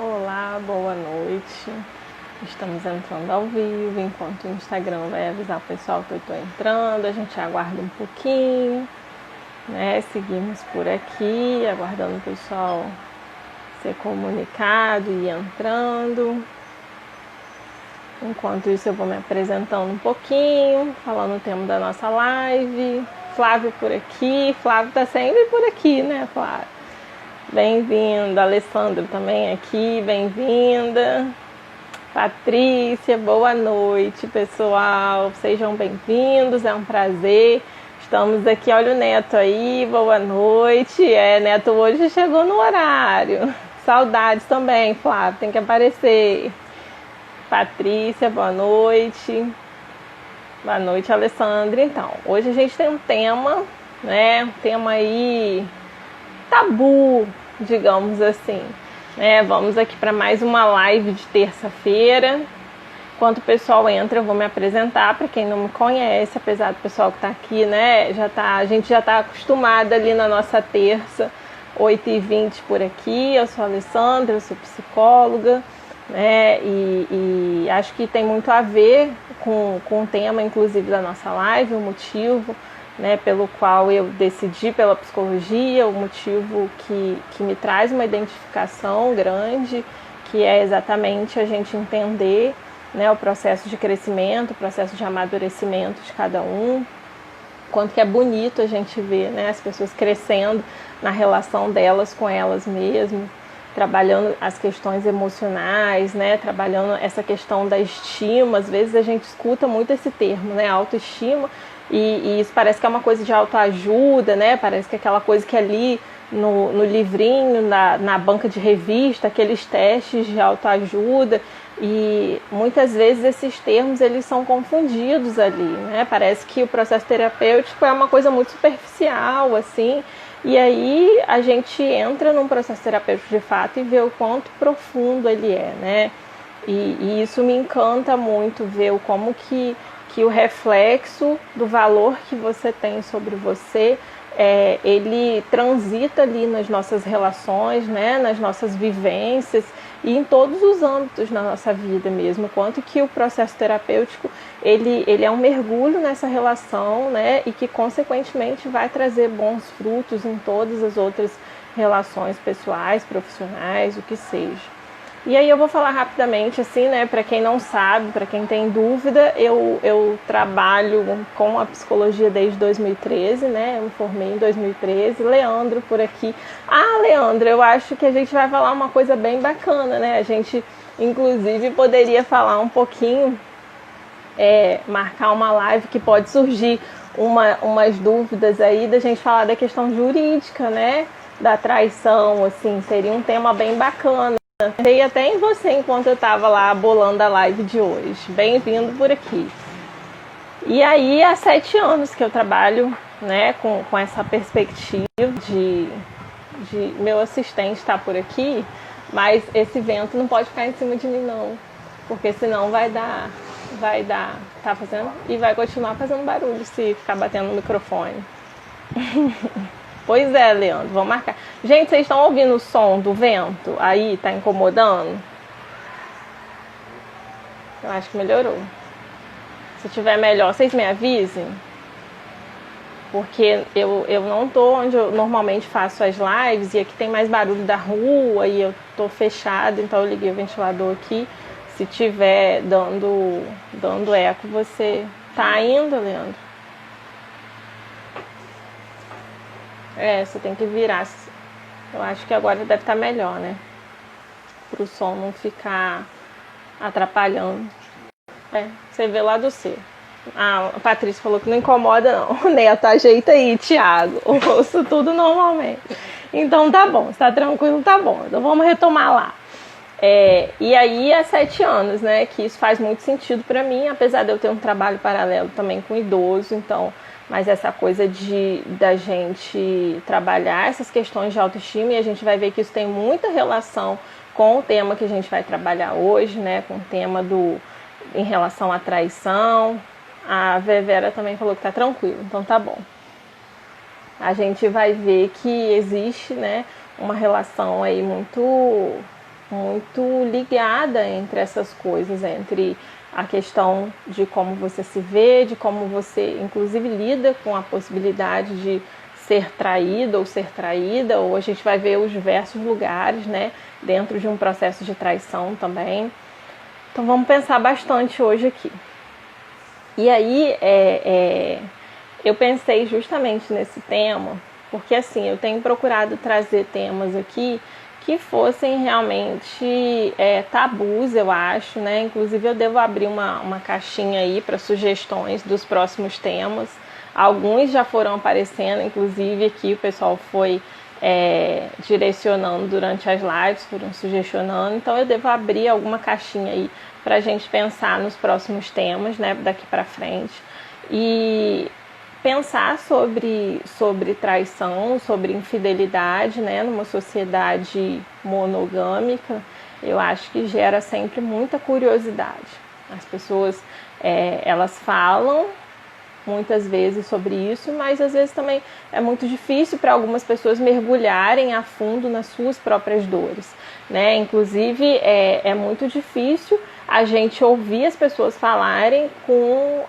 Olá, boa noite. Estamos entrando ao vivo, enquanto o Instagram vai avisar o pessoal que eu estou entrando, a gente aguarda um pouquinho, né? Seguimos por aqui, aguardando o pessoal ser comunicado e entrando. Enquanto isso eu vou me apresentando um pouquinho, falando o tema da nossa live. Flávio por aqui, Flávio está sempre por aqui, né, Flávio? Bem-vindo, Alessandro também aqui, bem-vinda. Patrícia, boa noite, pessoal. Sejam bem-vindos, é um prazer. Estamos aqui, olha o Neto aí, boa noite. Neto hoje chegou no horário. Saudades também, Flávio, tem que aparecer. Patrícia, boa noite. Boa noite, Alessandra. Então, hoje a gente tem um tema, né? Um tema aí tabu, digamos assim. Vamos aqui para mais uma live de terça-feira. Enquanto o pessoal entra, eu vou me apresentar para quem não me conhece, apesar do pessoal que está aqui, né? A gente já está acostumada ali na nossa terça, 8h20 por aqui. Eu sou a Alessandra, eu sou psicóloga, né? E acho que tem muito a ver com o tema, inclusive, da nossa live, o motivo, né, pelo qual eu decidi pela psicologia, o motivo que me traz uma identificação grande, que é exatamente a gente entender, né, o processo de crescimento, o processo de amadurecimento de cada um, quanto que é bonito a gente ver, né, as pessoas crescendo na relação delas com elas mesmas, trabalhando as questões emocionais, né, trabalhando essa questão da estima. Às vezes a gente escuta muito esse termo, né, autoestima, e isso parece que é uma coisa de autoajuda, né? Parece que é aquela coisa que ali no livrinho, na banca de revista, aqueles testes de autoajuda, e muitas vezes esses termos eles são confundidos ali, né? Parece que o processo terapêutico é uma coisa muito superficial, assim, e aí a gente entra num processo terapêutico de fato e vê o quanto profundo ele é, né? E isso me encanta muito, ver como que o reflexo do valor que você tem sobre você, ele transita ali nas nossas relações, né, nas nossas vivências e em todos os âmbitos da nossa vida mesmo. Quanto que o processo terapêutico, ele é um mergulho nessa relação, né, e que consequentemente vai trazer bons frutos em todas as outras relações pessoais, profissionais, o que seja. E aí eu vou falar rapidamente, assim, né, para quem não sabe, para quem tem dúvida, eu trabalho com a psicologia desde 2013, né, eu me formei em 2013, Leandro por aqui. Leandro, eu acho que a gente vai falar uma coisa bem bacana, né, a gente, inclusive, poderia falar um pouquinho, marcar uma live que pode surgir umas dúvidas aí da gente falar da questão jurídica, né, da traição, assim, seria um tema bem bacana. Pensei até em você enquanto eu estava lá bolando a live de hoje. Bem-vindo por aqui. E aí, há 7 anos que eu trabalho, né, com essa perspectiva de meu assistente estar por aqui, mas esse vento não pode ficar em cima de mim, não, porque senão vai dar, tá fazendo? E vai continuar fazendo barulho se ficar batendo no microfone. Pois é, Leandro, vamos marcar. Gente, vocês estão ouvindo o som do vento? Aí, tá incomodando? Eu acho que melhorou. Se tiver melhor, vocês me avisem. Porque eu não tô onde eu normalmente faço as lives, e aqui tem mais barulho da rua, e eu tô fechada, então eu liguei o ventilador aqui. Se tiver dando eco, você tá indo, Leandro? Você tem que virar. Eu acho que agora deve estar melhor, né? Pro som não ficar atrapalhando. Você vê lá do seu. A Patrícia falou que não incomoda, não. O Neto, ajeita aí, Thiago. Ouço tudo normalmente. Então tá bom, está tranquilo, tá bom. Então vamos retomar lá. E aí há 7 anos, né? Que isso faz muito sentido pra mim, apesar de eu ter um trabalho paralelo também com idoso, então. Mas essa coisa da gente trabalhar essas questões de autoestima, e a gente vai ver que isso tem muita relação com o tema que a gente vai trabalhar hoje, né? Com o tema em relação à traição. A Vera também falou que tá tranquilo, então tá bom. A gente vai ver que existe, né, uma relação aí muito muito ligada entre essas coisas, entre a questão de como você se vê, de como você, inclusive, lida com a possibilidade de ser traído ou ser traída, ou a gente vai ver os diversos lugares, né, dentro de um processo de traição também. Então vamos pensar bastante hoje aqui. E aí eu pensei justamente nesse tema, porque assim, eu tenho procurado trazer temas aqui que fossem realmente tabus, eu acho, né? Inclusive eu devo abrir uma caixinha aí para sugestões dos próximos temas. Alguns já foram aparecendo, inclusive aqui o pessoal foi direcionando durante as lives, foram sugestionando. Então eu devo abrir alguma caixinha aí para a gente pensar nos próximos temas, né? Daqui para frente. E pensar sobre traição, sobre infidelidade, né, numa sociedade monogâmica, eu acho que gera sempre muita curiosidade. As pessoas, elas falam muitas vezes sobre isso, mas às vezes também é muito difícil para algumas pessoas mergulharem a fundo nas suas próprias dores, né? Inclusive é muito difícil a gente ouvir as pessoas falarem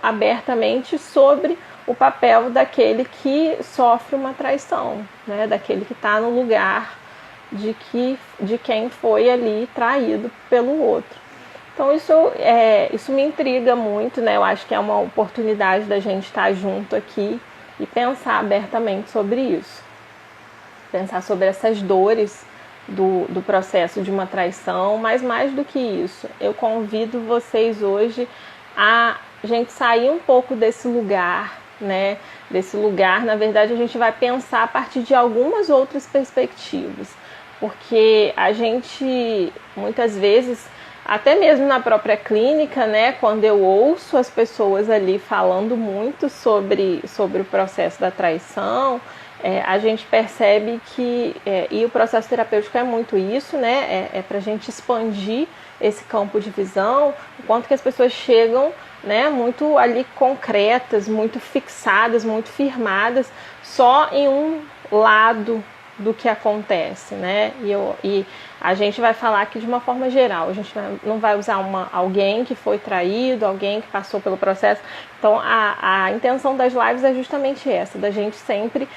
abertamente sobre o papel daquele que sofre uma traição, né? Daquele que está no lugar de quem foi ali traído pelo outro. Então isso me intriga muito, né? Eu acho que é uma oportunidade da gente estar junto aqui e pensar abertamente sobre isso. Pensar sobre essas dores do processo de uma traição, mas mais do que isso, eu convido vocês hoje a gente sair um pouco desse lugar, né? Desse lugar, na verdade, a gente vai pensar a partir de algumas outras perspectivas, porque a gente, muitas vezes, até mesmo na própria clínica, né, quando eu ouço as pessoas ali falando muito sobre o processo da traição, a gente percebe que, e o processo terapêutico é muito isso, né, para a gente expandir esse campo de visão, o quanto que as pessoas chegam, né, muito ali concretas, muito fixadas, muito firmadas, só em um lado do que acontece, né? E a gente vai falar aqui de uma forma geral, a gente não vai usar alguém que foi traído, alguém que passou pelo processo. Então a intenção das lives é justamente essa, da gente sempre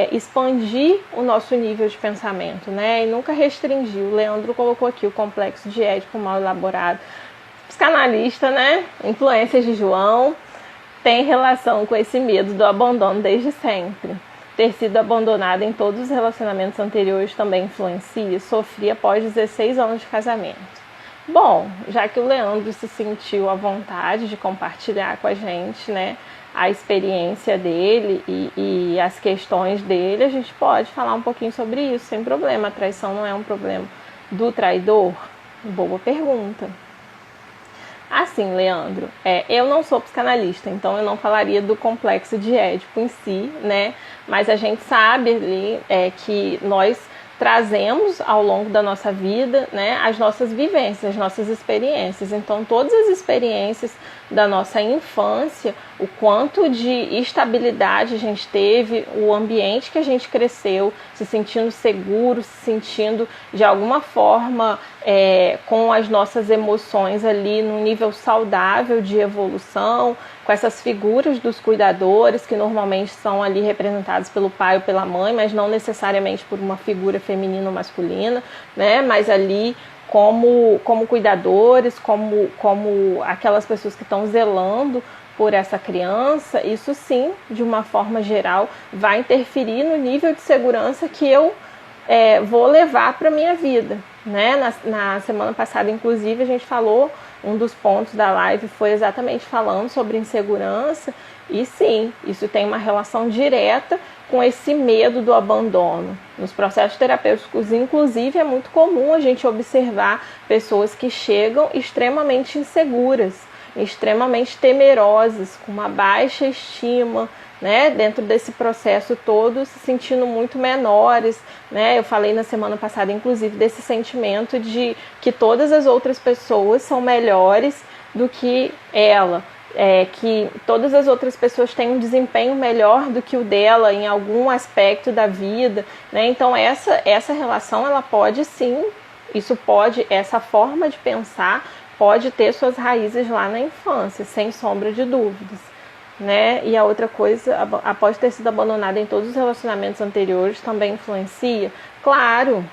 expandir o nosso nível de pensamento, né? E nunca restringir. O Leandro colocou aqui o complexo de Édipo mal elaborado. Psicanalista, né? Influências de João tem relação com esse medo do abandono desde sempre. Ter sido abandonada em todos os relacionamentos anteriores também influencia. Sofri após 16 anos de casamento. Bom, já que o Leandro se sentiu à vontade de compartilhar com a gente, né, a experiência dele e as questões dele, a gente pode falar um pouquinho sobre isso, sem problema. A traição não é um problema do traidor? Boa pergunta. Assim, Leandro, eu não sou psicanalista, então eu não falaria do complexo de Édipo em si, né? Mas a gente sabe ali que nós trazemos ao longo da nossa vida, né, as nossas vivências, as nossas experiências. Então, todas as experiências da nossa infância, o quanto de estabilidade a gente teve, o ambiente que a gente cresceu, se sentindo seguro, se sentindo de alguma forma com as nossas emoções ali num nível saudável de evolução, com essas figuras dos cuidadores que normalmente são ali representados pelo pai ou pela mãe, mas não necessariamente por uma figura feminina ou masculina, né? Mas ali como cuidadores, como aquelas pessoas que estão zelando por essa criança. Isso sim, de uma forma geral, vai interferir no nível de segurança que eu vou levar para a minha vida, né? Na semana passada, inclusive, a gente falou, um dos pontos da live foi exatamente falando sobre insegurança, e sim, isso tem uma relação direta com esse medo do abandono. Nos processos terapêuticos, inclusive, é muito comum a gente observar pessoas que chegam extremamente inseguras, extremamente temerosas, com uma baixa estima, né, dentro desse processo todo, se sentindo muito menores, né? Eu falei na semana passada, inclusive, desse sentimento de que todas as outras pessoas são melhores do que ela, que todas as outras pessoas têm um desempenho melhor do que o dela em algum aspecto da vida, né? Então essa relação ela pode sim Essa forma de pensar pode ter suas raízes lá na infância, sem sombra de dúvidas, né? E a outra coisa, após ter sido abandonada em todos os relacionamentos anteriores, também influencia? Claro.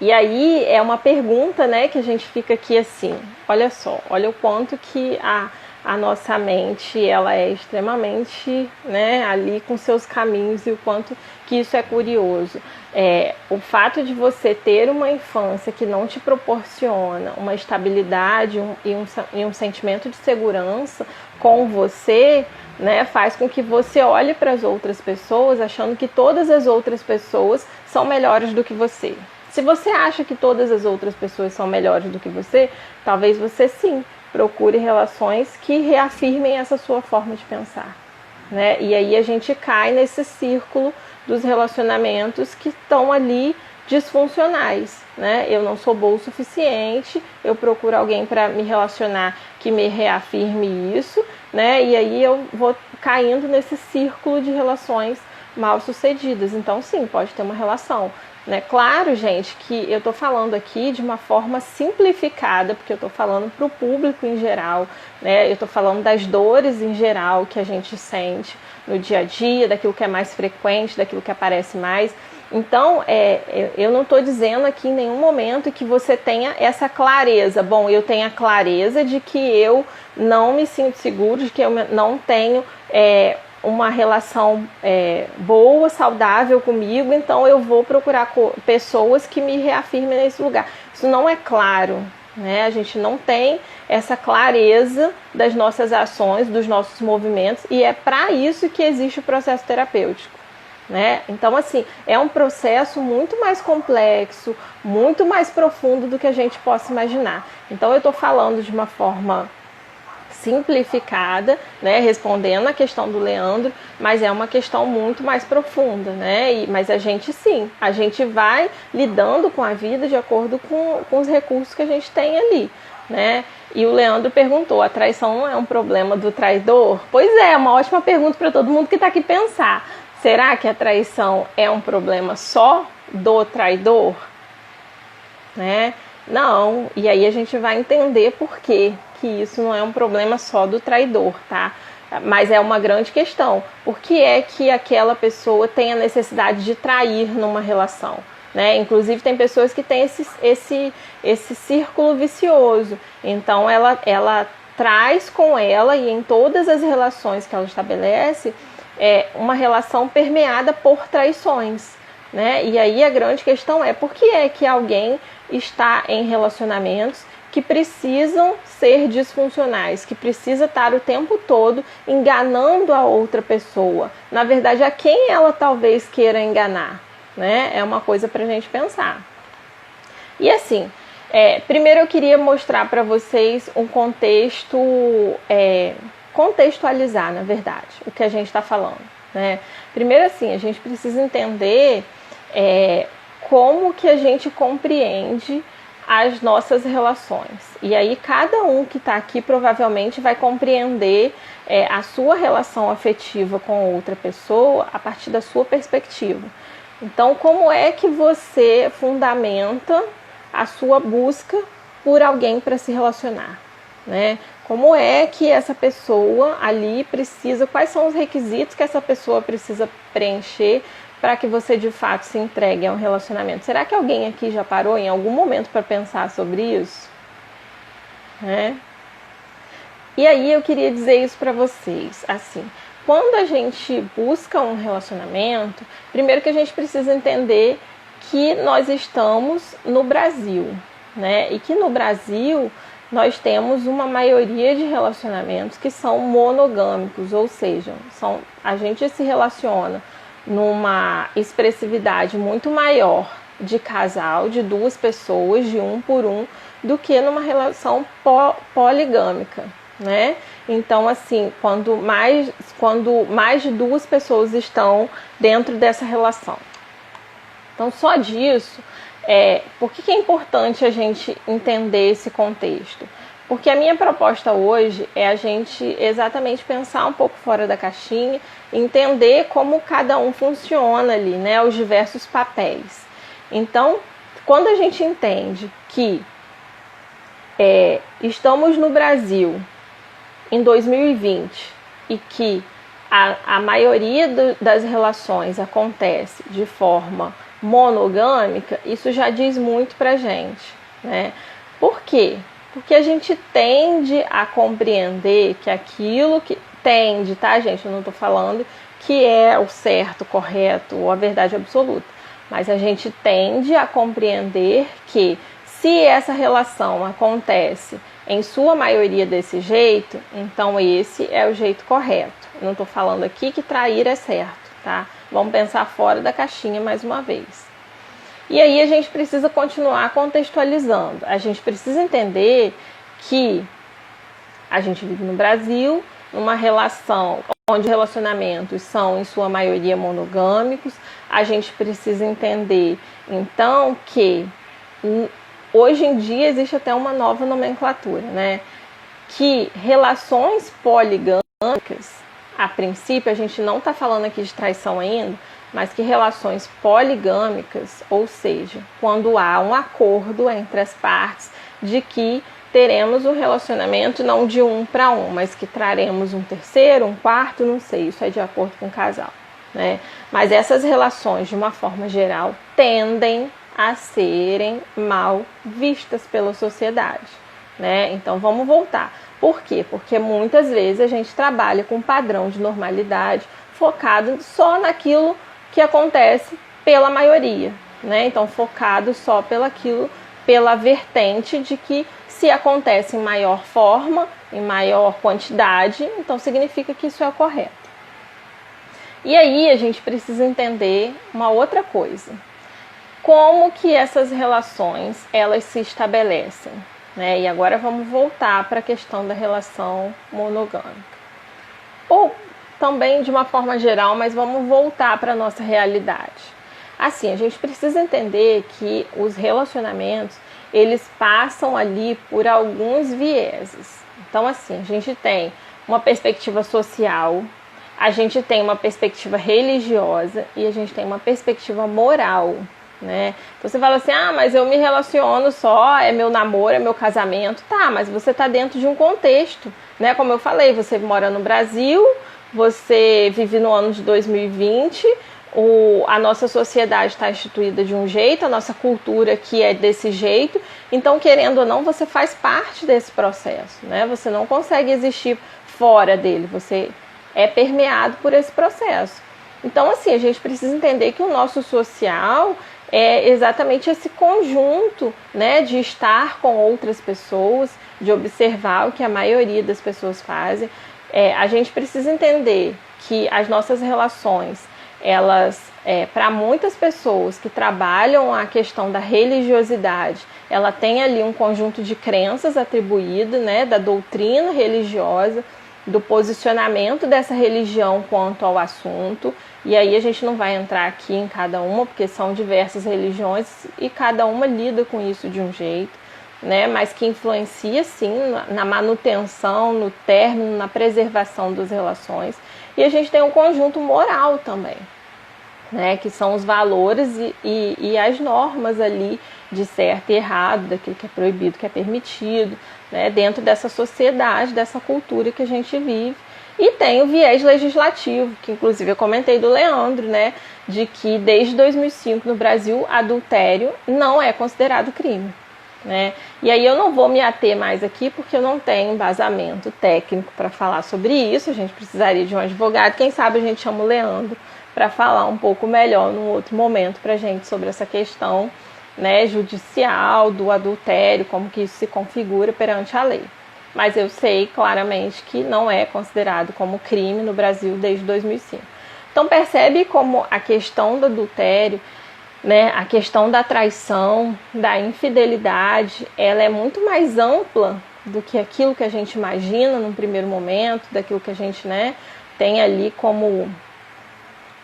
E aí é uma pergunta, né, que a gente fica aqui assim, olha só, olha o quanto que a nossa mente, ela é extremamente, né, ali com seus caminhos, e o quanto que isso é curioso. O fato de você ter uma infância que não te proporciona uma estabilidade e um sentimento de segurança com você, né, faz com que você olhe para as outras pessoas achando que todas as outras pessoas são melhores do que você. Se você acha que todas as outras pessoas são melhores do que você, talvez você sim procure relações que reafirmem essa sua forma de pensar, né? E aí a gente cai nesse círculo dos relacionamentos que estão ali disfuncionais, né? Eu não sou boa o suficiente, eu procuro alguém para me relacionar que me reafirme isso, né? E aí eu vou caindo nesse círculo de relações mal sucedidas. Então sim, pode ter uma relação, né? Claro, gente, que eu estou falando aqui de uma forma simplificada, porque eu estou falando para o público em geral, né? Eu estou falando das dores em geral que a gente sente no dia a dia, daquilo que é mais frequente, daquilo que aparece mais. Então, eu não estou dizendo aqui em nenhum momento que você tenha essa clareza. Bom, eu tenho a clareza de que eu não me sinto seguro, de que eu não tenho uma relação boa, saudável comigo, então eu vou procurar pessoas que me reafirmem nesse lugar. Isso não é claro, né? A gente não tem essa clareza das nossas ações, dos nossos movimentos, e é para isso que existe o processo terapêutico, né? Então, assim, é um processo muito mais complexo, muito mais profundo do que a gente possa imaginar. Então, eu estou falando de uma forma simplificada, né, respondendo a questão do Leandro, mas é uma questão muito mais profunda, né? Mas a gente vai lidando com a vida de acordo com os recursos que a gente tem ali, né? E o Leandro perguntou, a traição não é um problema do traidor? Pois é uma ótima pergunta para todo mundo que está aqui pensar. Será que a traição é um problema só do traidor? Né? Não, e aí a gente vai entender por quê que isso não é um problema só do traidor, tá? Mas é uma grande questão. Por que é que aquela pessoa tem a necessidade de trair numa relação, né? Inclusive tem pessoas que têm esse círculo vicioso. Então ela traz com ela, e em todas as relações que ela estabelece, uma relação permeada por traições, né? E aí a grande questão é por que é que alguém está em relacionamentos que precisam ser disfuncionais, que precisa estar o tempo todo enganando a outra pessoa. Na verdade, a quem ela talvez queira enganar, né? É uma coisa para a gente pensar. E assim, primeiro eu queria mostrar para vocês um contexto, contextualizar, na verdade, o que a gente está falando, né? Primeiro assim, a gente precisa entender como que a gente compreende as nossas relações. E aí cada um que está aqui provavelmente vai compreender a sua relação afetiva com outra pessoa a partir da sua perspectiva. Então, como é que você fundamenta a sua busca por alguém para se relacionar, né? Como é que essa pessoa ali precisa, quais são os requisitos que essa pessoa precisa preencher para que você de fato se entregue a um relacionamento? Será que alguém aqui já parou em algum momento para pensar sobre isso? E aí eu queria dizer isso para vocês, assim, quando a gente busca um relacionamento, primeiro que a gente precisa entender que nós estamos no Brasil, né? E que no Brasil nós temos uma maioria de relacionamentos que são monogâmicos, ou seja, a gente se relaciona numa expressividade muito maior de casal, de duas pessoas, de um por um, do que numa relação poligâmica, né? Então, assim, quando mais de duas pessoas estão dentro dessa relação. Então, só disso, por que é importante a gente entender esse contexto? Porque a minha proposta hoje é a gente exatamente pensar um pouco fora da caixinha, entender como cada um funciona ali, né? Os diversos papéis. Então, quando a gente entende que estamos no Brasil em 2020 e que a maioria das relações acontece de forma monogâmica, isso já diz muito pra gente, né? Por quê? Porque a gente tende a compreender que aquilo que tende, tá, gente? Eu não tô falando que é o certo, correto ou a verdade absoluta, mas a gente tende a compreender que se essa relação acontece em sua maioria desse jeito, então esse é o jeito correto. Eu não estou falando aqui que trair é certo, tá? Vamos pensar fora da caixinha mais uma vez. E aí a gente precisa continuar contextualizando. A gente precisa entender que a gente vive no Brasil, numa relação onde relacionamentos são em sua maioria monogâmicos. A gente precisa entender, então, que hoje em dia existe até uma nova nomenclatura, né? Que relações poligâmicas, a princípio, a gente não está falando aqui de traição ainda, mas que relações poligâmicas, ou seja, quando há um acordo entre as partes de que teremos um relacionamento não de um para um, mas que traremos um terceiro, um quarto, não sei, isso é de acordo com o casal, né? Mas essas relações, de uma forma geral, tendem a serem mal vistas pela sociedade, né? Então vamos voltar. Por quê? Porque muitas vezes a gente trabalha com um padrão de normalidade focado só naquilo que acontece pela maioria, né? Então focado só pela vertente de que se acontece em maior forma, em maior quantidade, então significa que isso é o correto. E aí a gente precisa entender uma outra coisa. Como que essas relações elas se estabelecem, né? E agora vamos voltar para a questão da relação monogâmica. Ou também de uma forma geral, mas vamos voltar para a nossa realidade. Assim, a gente precisa entender que os relacionamentos, eles passam ali por alguns vieses. Então, assim, a gente tem uma perspectiva social, a gente tem uma perspectiva religiosa e a gente tem uma perspectiva moral, né? Então você fala assim, mas eu me relaciono só, é meu namoro, é meu casamento. Tá, mas você está dentro de um contexto, né? Como eu falei, você mora no Brasil, você vive no ano de 2020, a nossa sociedade está instituída de um jeito, a nossa cultura aqui é desse jeito, então, querendo ou não, você faz parte desse processo, né? Você não consegue existir fora dele, você é permeado por esse processo. Então, assim, a gente precisa entender que o nosso social é exatamente esse conjunto, né, de estar com outras pessoas, de observar o que a maioria das pessoas fazem. A gente precisa entender que as nossas relações, elas, para muitas pessoas que trabalham a questão da religiosidade, ela tem ali um conjunto de crenças atribuído, né, da doutrina religiosa, do posicionamento dessa religião quanto ao assunto. E aí a gente não vai entrar aqui em cada uma, porque são diversas religiões e cada uma lida com isso de um jeito, né? Mas que influencia sim na manutenção, no término, na preservação das relações. E a gente tem um conjunto moral também, né? Que são os valores e as normas ali de certo e errado, daquilo que é proibido, que é permitido, né? Dentro dessa sociedade, dessa cultura que a gente vive. E tem o viés legislativo, que inclusive eu comentei do Leandro, né, de que desde 2005 no Brasil adultério não é considerado crime, né? E aí eu não vou me ater mais aqui porque eu não tenho embasamento técnico para falar sobre isso, a gente precisaria de um advogado, quem sabe a gente chama o Leandro para falar um pouco melhor num outro momento para a gente sobre essa questão, né, judicial do adultério, como que isso se configura perante a lei. Mas eu sei claramente que não é considerado como crime no Brasil desde 2005. Então percebe como a questão do adultério, né, a questão da traição, da infidelidade, ela é muito mais ampla do que aquilo que a gente imagina num primeiro momento, daquilo que a gente, né, tem ali como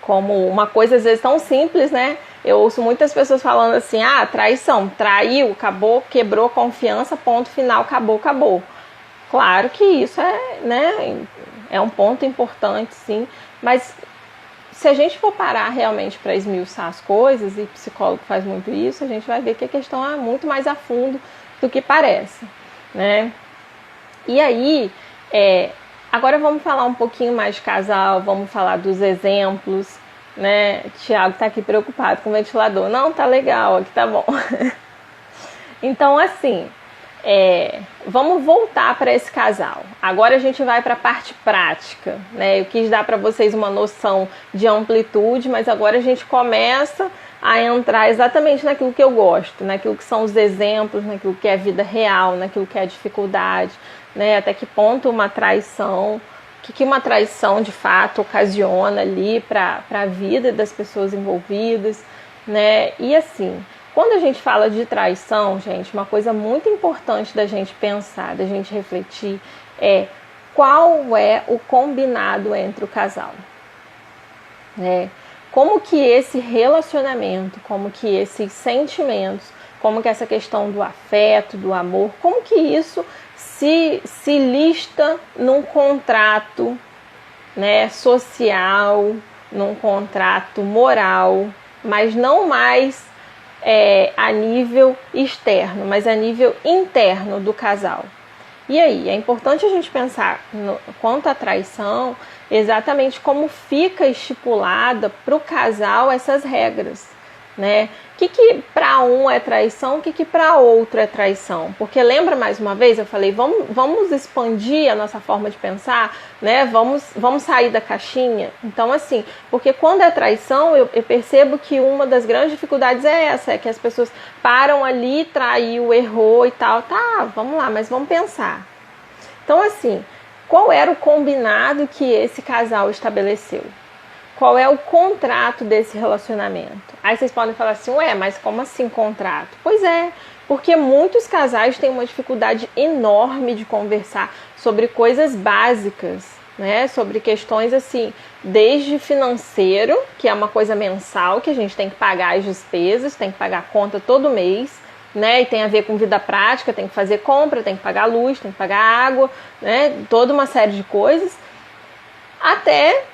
uma coisa às vezes tão simples, né? Eu ouço muitas pessoas falando assim, traição, traiu, acabou, quebrou confiança, ponto final, acabou. Claro que isso é um ponto importante, sim, mas se a gente for parar realmente para esmiuçar as coisas, e psicólogo faz muito isso, a gente vai ver que a questão é muito mais a fundo do que parece, né? E aí, agora vamos falar um pouquinho mais de casal, vamos falar dos exemplos, né? Tiago tá aqui preocupado com o ventilador. Não, tá legal, aqui tá bom. Então, assim, vamos voltar para esse casal. Agora a gente vai para a parte prática, né? Eu quis dar para vocês uma noção de amplitude, mas agora a gente começa a entrar exatamente naquilo que eu gosto, naquilo que são os exemplos, naquilo que é a vida real, naquilo que é a dificuldade, né? Até que ponto uma traição, o que uma traição de fato ocasiona ali para a vida das pessoas envolvidas, né? E assim, quando a gente fala de traição, gente, uma coisa muito importante da gente pensar, da gente refletir, é qual é o combinado entre o casal, né? Como que esse relacionamento, como que esses sentimentos, como que essa questão do afeto, do amor, como que isso se lista num contrato, né, social, num contrato moral, mas não mais a nível externo, mas a nível interno do casal. E aí, é importante a gente pensar quanto à traição, exatamente como fica estipulada para o casal essas regras, né? O que para um é traição, o que para outro é traição? Porque lembra mais uma vez, eu falei, vamos expandir a nossa forma de pensar, né? Vamos sair da caixinha. Então, assim, porque quando é traição, eu percebo que uma das grandes dificuldades é essa, é que as pessoas param ali, traiu, errou e tal. Tá, vamos lá, mas vamos pensar. Então, assim, qual era o combinado que esse casal estabeleceu? Qual é o contrato desse relacionamento? Aí vocês podem falar assim, mas como assim contrato? Pois é, porque muitos casais têm uma dificuldade enorme de conversar sobre coisas básicas, né? Sobre questões assim, desde financeiro, que é uma coisa mensal, que a gente tem que pagar as despesas, tem que pagar a conta todo mês, né? E tem a ver com vida prática, tem que fazer compra, tem que pagar luz, tem que pagar água, né? Toda uma série de coisas, até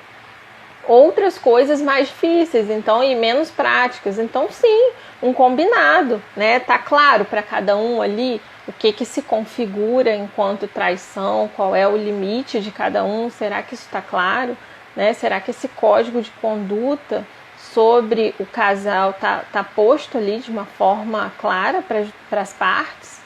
outras coisas mais difíceis, então, e menos práticas. Então, sim, um combinado, né? Tá claro para cada um ali o que se configura enquanto traição, qual é o limite de cada um, será que isso está claro, né? Será que esse código de conduta sobre o casal tá posto ali de uma forma clara para as partes?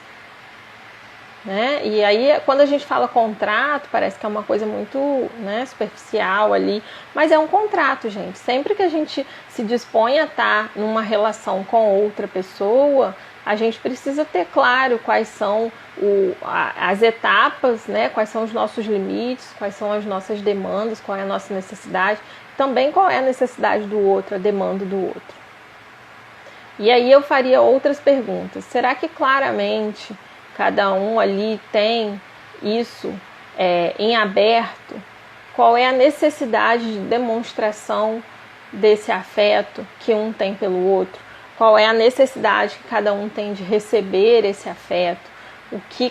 Né? E aí, quando a gente fala contrato, parece que é uma coisa muito, né, superficial ali, mas é um contrato, gente. Sempre que a gente se dispõe a estar numa relação com outra pessoa, a gente precisa ter claro quais são as etapas, né, quais são os nossos limites, quais são as nossas demandas, qual é a nossa necessidade, também qual é a necessidade do outro, a demanda do outro. E aí eu faria outras perguntas. Será que claramente cada um ali tem isso em aberto? Qual é a necessidade de demonstração desse afeto que um tem pelo outro? Qual é a necessidade que cada um tem de receber esse afeto? O que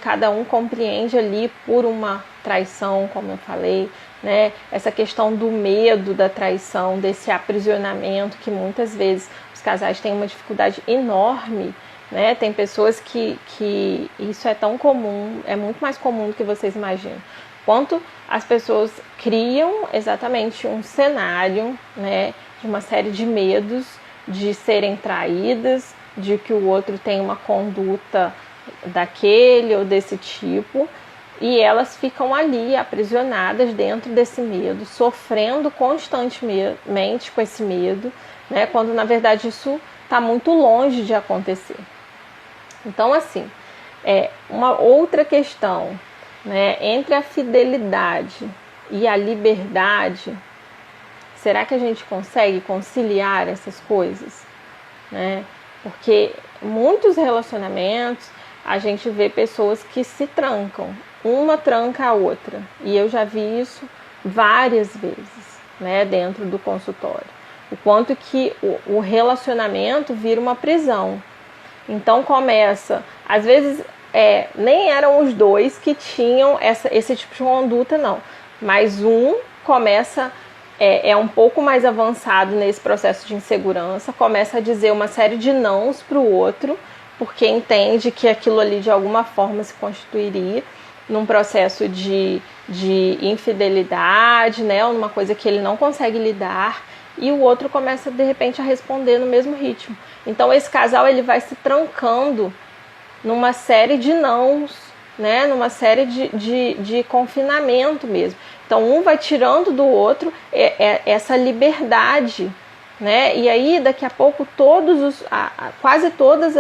cada um compreende ali por uma traição, como eu falei, né? Essa questão do medo da traição, desse aprisionamento que muitas vezes os casais têm uma dificuldade enorme, né? Tem pessoas que isso é tão comum, é muito mais comum do que vocês imaginam. Quanto as pessoas criam exatamente um cenário, né, de uma série de medos de serem traídas, de que o outro tem uma conduta daquele ou desse tipo, e elas ficam ali aprisionadas dentro desse medo, sofrendo constantemente com esse medo, né, quando na verdade isso está muito longe de acontecer. Então, assim, uma outra questão, né, entre a fidelidade e a liberdade, será que a gente consegue conciliar essas coisas, né? Porque muitos relacionamentos a gente vê pessoas que se trancam, uma tranca a outra, e eu já vi isso várias vezes, né, dentro do consultório, o quanto que o relacionamento vira uma prisão. Então começa, às vezes nem eram os dois que tinham esse tipo de conduta, não, mas um começa é um pouco mais avançado nesse processo de insegurança, começa a dizer uma série de nãos para o outro, porque entende que aquilo ali de alguma forma se constituiria num processo de infidelidade, né, ou numa coisa que ele não consegue lidar, e o outro começa de repente a responder no mesmo ritmo. Então esse casal ele vai se trancando numa série de nãos, né, numa série de confinamento mesmo. Então um vai tirando do outro essa liberdade, né? E aí daqui a pouco quase todas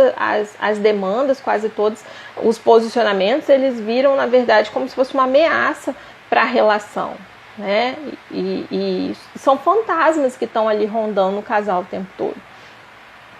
as demandas, quase todos os posicionamentos, eles viram na verdade como se fosse uma ameaça para a relação, né? E são fantasmas que estão ali rondando o casal o tempo todo.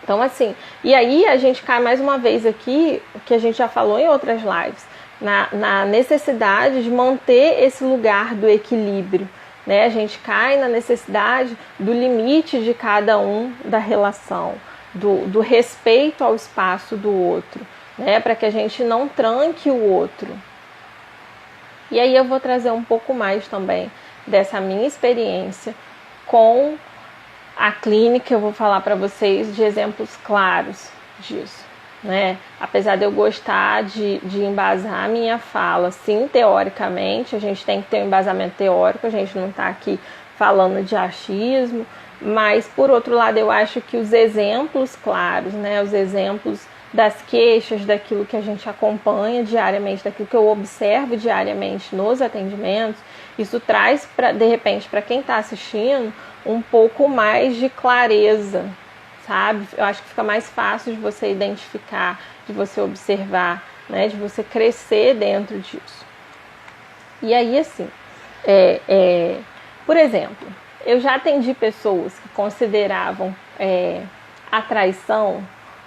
Então assim, e aí a gente cai mais uma vez aqui, que a gente já falou em outras lives, na necessidade de manter esse lugar do equilíbrio, né? A gente cai na necessidade do limite de cada um da relação, do respeito ao espaço do outro, né? Para que a gente não tranque o outro. E aí eu vou trazer um pouco mais também dessa minha experiência com a clínica. Eu vou falar para vocês de exemplos claros disso, né? Apesar de eu gostar de embasar a minha fala, sim, teoricamente, a gente tem que ter um embasamento teórico, a gente não está aqui falando de achismo, mas, por outro lado, eu acho que os exemplos claros, né, os exemplos das queixas, daquilo que a gente acompanha diariamente, daquilo que eu observo diariamente nos atendimentos, isso traz, de repente, para quem está assistindo, um pouco mais de clareza, sabe? Eu acho que fica mais fácil de você identificar, de você observar, né? De você crescer dentro disso. E aí, assim, por exemplo, eu já atendi pessoas que consideravam a traição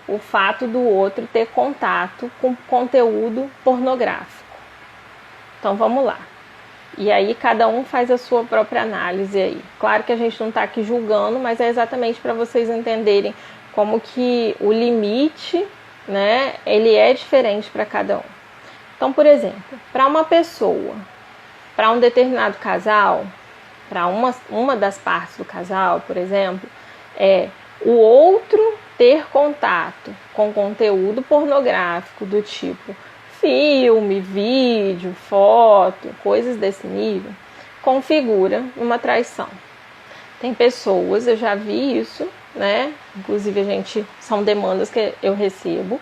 o fato do outro ter contato com conteúdo pornográfico. Então, vamos lá. E aí cada um faz a sua própria análise aí. Claro que a gente não está aqui julgando, mas é exatamente para vocês entenderem como que o limite, né, ele é diferente para cada um. Então, por exemplo, para uma pessoa, para um determinado casal, para uma das partes do casal, por exemplo, o outro ter contato com conteúdo pornográfico do tipo filme, vídeo, foto, coisas desse nível, configura uma traição. Tem pessoas, eu já vi isso, né? Inclusive são demandas que eu recebo.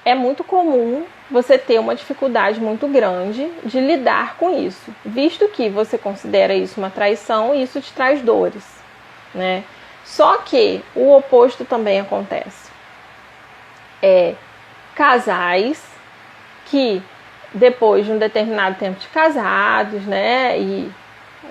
É muito comum você ter uma dificuldade muito grande de lidar com isso, visto que você considera isso uma traição e isso te traz dores, né? Só que o oposto também acontece. Casais que depois de um determinado tempo de casados, né, e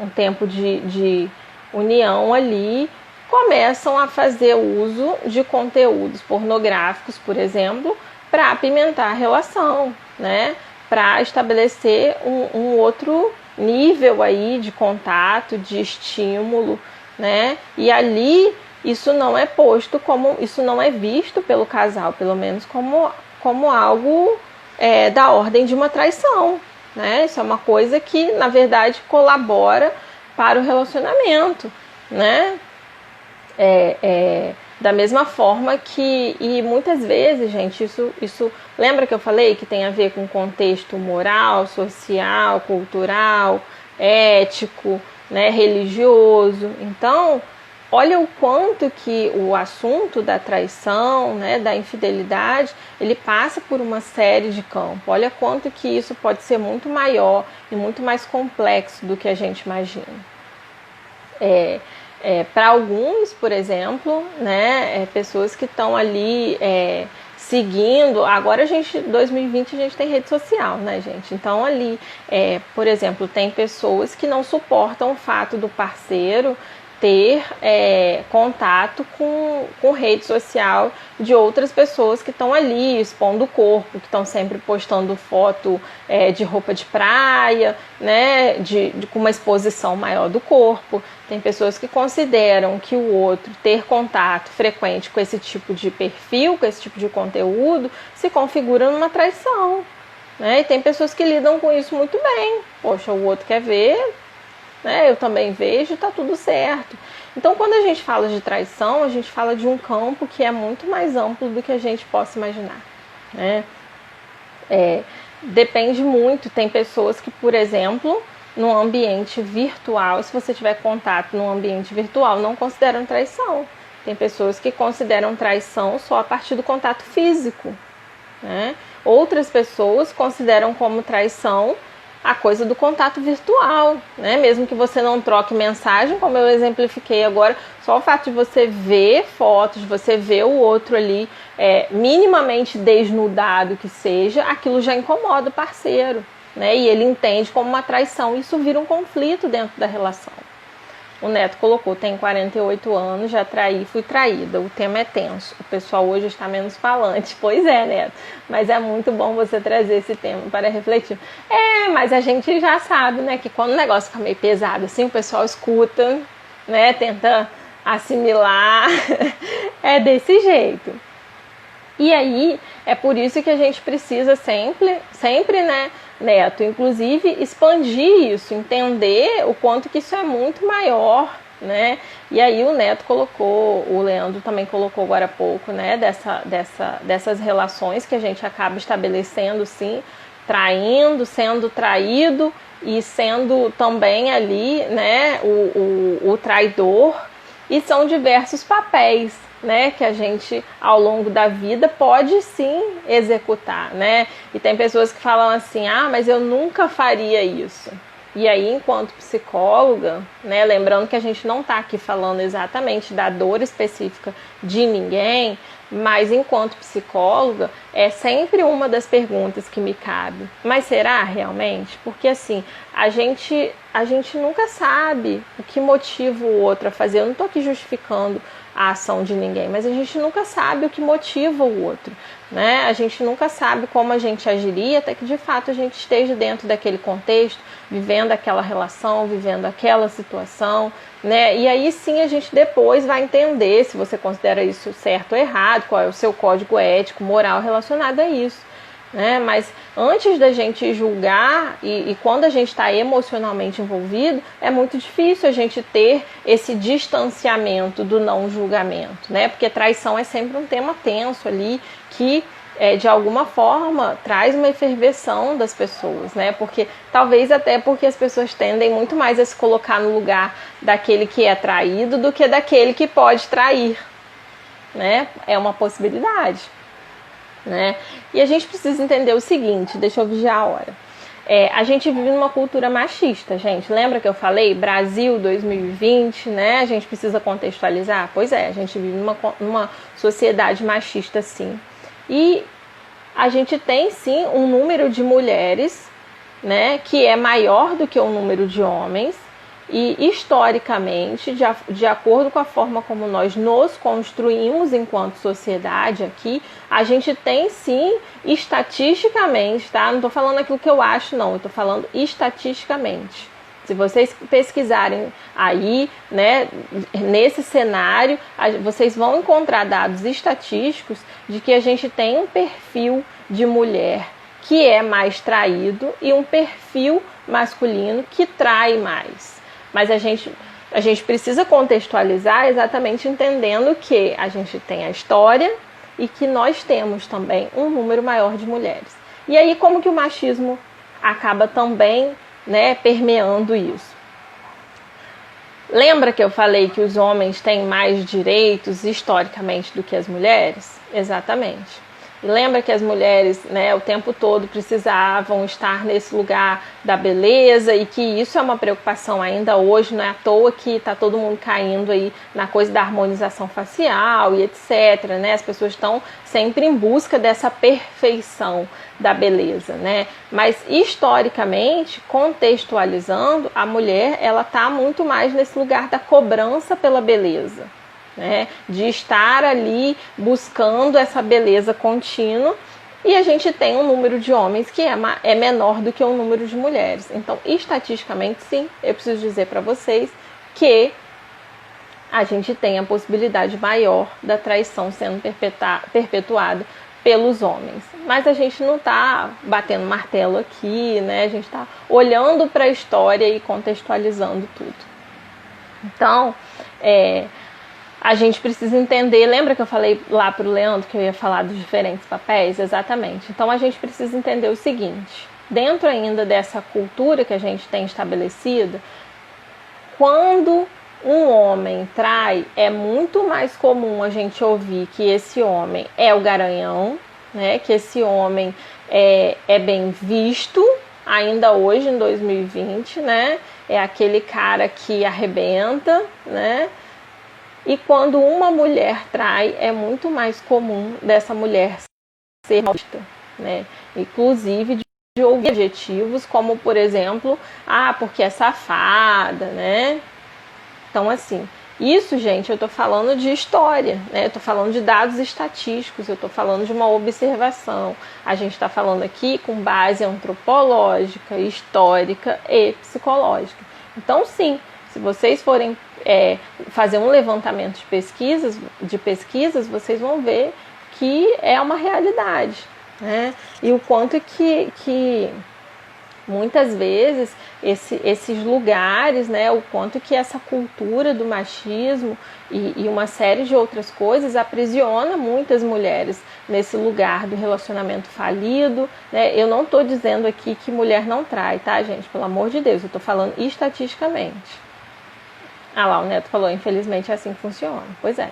um tempo de união ali, começam a fazer uso de conteúdos pornográficos, por exemplo, para apimentar a relação, né, para estabelecer um outro nível aí de contato, de estímulo, né, e ali isso não é posto como, isso não é visto pelo casal, pelo menos como algo da ordem de uma traição, né? Isso é uma coisa que, na verdade, colabora para o relacionamento, né? Da mesma forma que, e muitas vezes, gente, isso lembra que eu falei que tem a ver com contexto moral, social, cultural, ético, né, religioso. Então, olha o quanto que o assunto da traição, né, da infidelidade, ele passa por uma série de campos. Olha quanto que isso pode ser muito maior e muito mais complexo do que a gente imagina. Para alguns, por exemplo, né, pessoas que estão ali seguindo. Agora 2020 a gente tem rede social, né, gente? Então ali, por exemplo, tem pessoas que não suportam o fato do parceiro ter contato com rede social de outras pessoas que estão ali expondo o corpo, que estão sempre postando foto de roupa de praia, né, com uma exposição maior do corpo. Tem pessoas que consideram que o outro ter contato frequente com esse tipo de perfil, com esse tipo de conteúdo, se configura numa traição, né? E tem pessoas que lidam com isso muito bem. Poxa, o outro quer ver né? Eu também vejo, tá tudo certo. Então, quando a gente fala de traição, a gente fala de um campo que é muito mais amplo do que a gente possa imaginar, né? Depende muito. Tem pessoas que, por exemplo, no ambiente virtual, se você tiver contato no ambiente virtual, não consideram traição. Tem pessoas que consideram traição só a partir do contato físico, né? Outras pessoas consideram como traição a coisa do contato virtual, né? Mesmo que você não troque mensagem, como eu exemplifiquei agora, só o fato de você ver fotos, de você ver o outro ali minimamente desnudado que seja, aquilo já incomoda o parceiro, né? E ele entende como uma traição. Isso vira um conflito dentro da relação. O Neto colocou, tenho 48 anos, já traí, fui traída. O tema é tenso. O pessoal hoje está menos falante. Pois é, Neto. Mas é muito bom você trazer esse tema para refletir. Mas a gente já sabe, né, que quando o negócio fica meio pesado assim, o pessoal escuta, né, tenta assimilar. É desse jeito. E aí, é por isso que a gente precisa sempre, né, Neto, inclusive expandir isso, entender o quanto que isso é muito maior, né? E aí o Neto colocou, o Leandro também colocou agora há pouco, né, dessas relações que a gente acaba estabelecendo, sim, traindo, sendo traído e sendo também ali, né, o traidor. E são diversos papéis, né, que a gente ao longo da vida pode sim executar, né? E tem pessoas que falam assim, mas eu nunca faria isso. E aí, enquanto psicóloga, né, lembrando que a gente não está aqui falando exatamente da dor específica de ninguém, mas enquanto psicóloga, é sempre uma das perguntas que me cabe. Mas será realmente? Porque assim, a gente nunca sabe o que motiva o outro a fazer. Eu não estou aqui justificando a ação de ninguém, mas a gente nunca sabe o que motiva o outro, né? A gente nunca sabe como a gente agiria até que de fato a gente esteja dentro daquele contexto, vivendo aquela relação, vivendo aquela situação, né? E aí sim a gente depois vai entender se você considera isso certo ou errado, qual é o seu código ético, moral relacionado a isso, né? Mas antes da gente julgar e quando a gente está emocionalmente envolvido, é muito difícil a gente ter esse distanciamento do não julgamento, né? Porque traição é sempre um tema tenso ali que de alguma forma traz uma efervesção das pessoas, né? Porque talvez até porque as pessoas tendem muito mais a se colocar no lugar daquele que é traído do que daquele que pode trair, né? É uma possibilidade, né? E a gente precisa entender o seguinte, deixa eu vigiar a hora. A gente vive numa cultura machista, gente. Lembra que eu falei Brasil 2020, né? A gente precisa contextualizar? Pois é, a gente vive numa sociedade machista, sim. E a gente tem sim um número de mulheres, né, que é maior do que o número de homens. E historicamente, de acordo com a forma como nós nos construímos enquanto sociedade aqui, a gente tem sim, estatisticamente, tá? Não estou falando aquilo que eu acho, não, eu estou falando estatisticamente. Se vocês pesquisarem aí, né, nesse cenário, vocês vão encontrar dados estatísticos de que a gente tem um perfil de mulher que é mais traído e um perfil masculino que trai mais. Mas a gente precisa contextualizar exatamente entendendo que a gente tem a história e que nós temos também um número maior de mulheres. E aí como que o machismo acaba também, né, permeando isso? Lembra que eu falei que os homens têm mais direitos historicamente do que as mulheres? Exatamente. E lembra que as mulheres, né, o tempo todo precisavam estar nesse lugar da beleza e que isso é uma preocupação ainda hoje, não é à toa que está todo mundo caindo aí na coisa da harmonização facial e etc, né? As pessoas estão sempre em busca dessa perfeição da beleza, né? Mas historicamente, contextualizando, a mulher ela está muito mais nesse lugar da cobrança pela beleza, né, de estar ali buscando essa beleza contínua, e a gente tem um número de homens que é menor do que o número de mulheres. Então, estatisticamente, sim, eu preciso dizer para vocês que a gente tem a possibilidade maior da traição sendo perpetuada pelos homens. Mas a gente não está batendo martelo aqui, né? A gente está olhando para a história e contextualizando tudo. Então, a gente precisa entender, lembra que eu falei lá para o Leandro que eu ia falar dos diferentes papéis? Exatamente. Então a gente precisa entender o seguinte, dentro ainda dessa cultura que a gente tem estabelecida, quando um homem trai, é muito mais comum a gente ouvir que esse homem é o garanhão, né? Que esse homem é bem visto, ainda hoje em 2020, né? É aquele cara que arrebenta, né? E quando uma mulher trai, é muito mais comum dessa mulher ser vista, né? Inclusive de ouvir adjetivos como, por exemplo, porque é safada, né? Então, assim, isso, gente, eu tô falando de história, né? Eu tô falando de dados estatísticos, eu tô falando de uma observação. A gente está falando aqui com base antropológica, histórica e psicológica. Então, sim, se vocês forem fazer um levantamento de pesquisas, vocês vão ver que é uma realidade, né? E o quanto que muitas vezes esses lugares, né, o quanto que essa cultura do machismo e uma série de outras coisas aprisiona muitas mulheres nesse lugar do relacionamento falido, né? Eu não estou dizendo aqui que mulher não trai, tá, gente? Pelo amor de Deus, eu estou falando estatisticamente. Lá, o Neto falou, infelizmente é assim que funciona. Pois é.